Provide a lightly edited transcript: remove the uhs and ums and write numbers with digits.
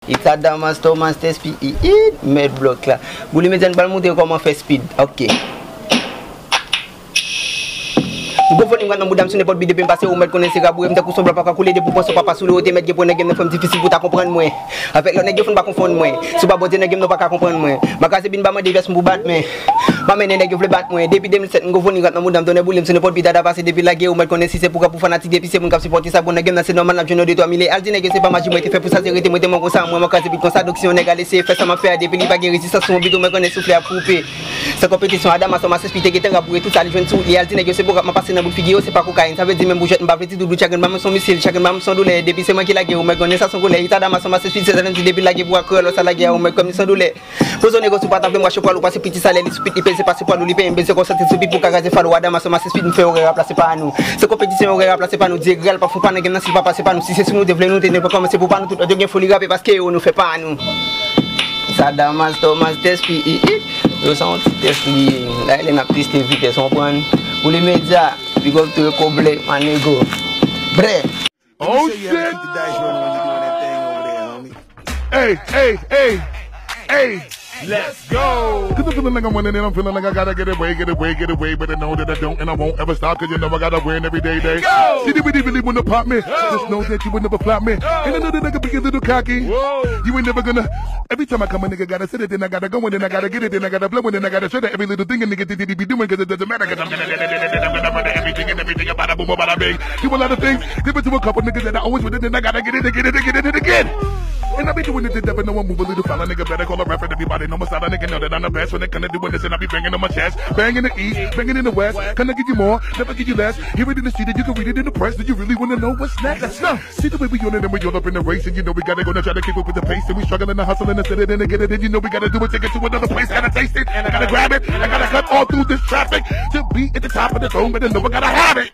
It's a Damas Thomas test speed. Med block là. Vous lui mettez une monter comment faire speed. OK. Go for ngana mudam ce n'est pas bidé passer au mettre connaître gabou me ko sobra pas couler de pour pas sous le haut mettre pour game femme difficile pour ta comprendre moi avec le nèg faut pas confondre moi si pas boter nèg non pas comprendre moi ma case bin ba ma divers pour battre mais ma mener nèg veut battre moi depuis 2007 go for ngana mudam donner boulim ce n'est pas bidé passer depuis la guerre au mettre connaître si c'est pour fanatique depuis c'est pour cap supporter ça bon game c'est normal n'a jeune de 3000 al dit nèg c'est pas magie moi qui fait pour ça c'est moi comme ça moi ma case bin comme ça donc si on nèg laisser faire ça m'a fait depuis il pas gain résistance mon bidon me connaître souffler à couper cette compétition Adam ça m'a s'expliquer que t'as pour tout ça joindre tout il dit nèg c'est pour m'a passer dans figure c'est pas cocaïne ça veut dire même bouchette m'pa petit double chacun maman son missile chacun maman son douleur depuis c'est moi qui la guerre ou me connaît ça son colère il t'a dans ma suite c'est depuis la guerre pour accueillir ça la guerre ou me comme son douleur pose on négocie pas taper moi je pour passer petit salaire les speed il c'est passer pour nous liper c'est comme ça c'est pour cagaser fallo Adam ça ma suite me fait horaire placer pas nous c'est compétition horaire placer pas nous dire réel pas faut pas nèg si pas passer pas nous si c'est nous devons nous tenir pas comme c'est pour pas nous tout de folie rapper parce que on nous fait pas nous ça Damas Thomas test puis ils sont test là il n'a plus de vitesse on prend pour les médias we go to Koblek, my nigga. Bre. Oh shit! Hey! Let's go! Cause I'm feeling like I'm winning and I'm feeling like I gotta get away, but I know that I don't and I won't ever stop cause you know I gotta win every day. See, they really wanna pop me. Just know that you would never flop me. And I know that I could be a little cocky. You ain't never gonna. Every time I come a nigga gotta sit it, then I gotta go and then I gotta get it, then I gotta blow and then I gotta show that every little thing a nigga did be doing cause it doesn't matter cause I'm gonna run everything and everything about a boom about a bang. Do a lot of things, give it to a couple niggas that I always with it, then I gotta get it again. And I be doing it to death and no one move a little fella nigga better call a rapper. Everybody know my style, a nigga know that I'm the best when it come to doing this and I be banging on my chest. Banging in the east, banging in the west. Can I give you more? Never give you less. Hear it in the street and you can read it in the press. Do you really wanna know what's next? Let's go. See the way we on it and we all up in the race and you know we gotta go to try to keep up with the pace and we struggling to hustle and to sit it and to get it and you know we gotta do it to get to another place. Gotta taste it and I gotta grab it. I gotta cut all through this traffic to be at the top of the throne but I know I gotta have it.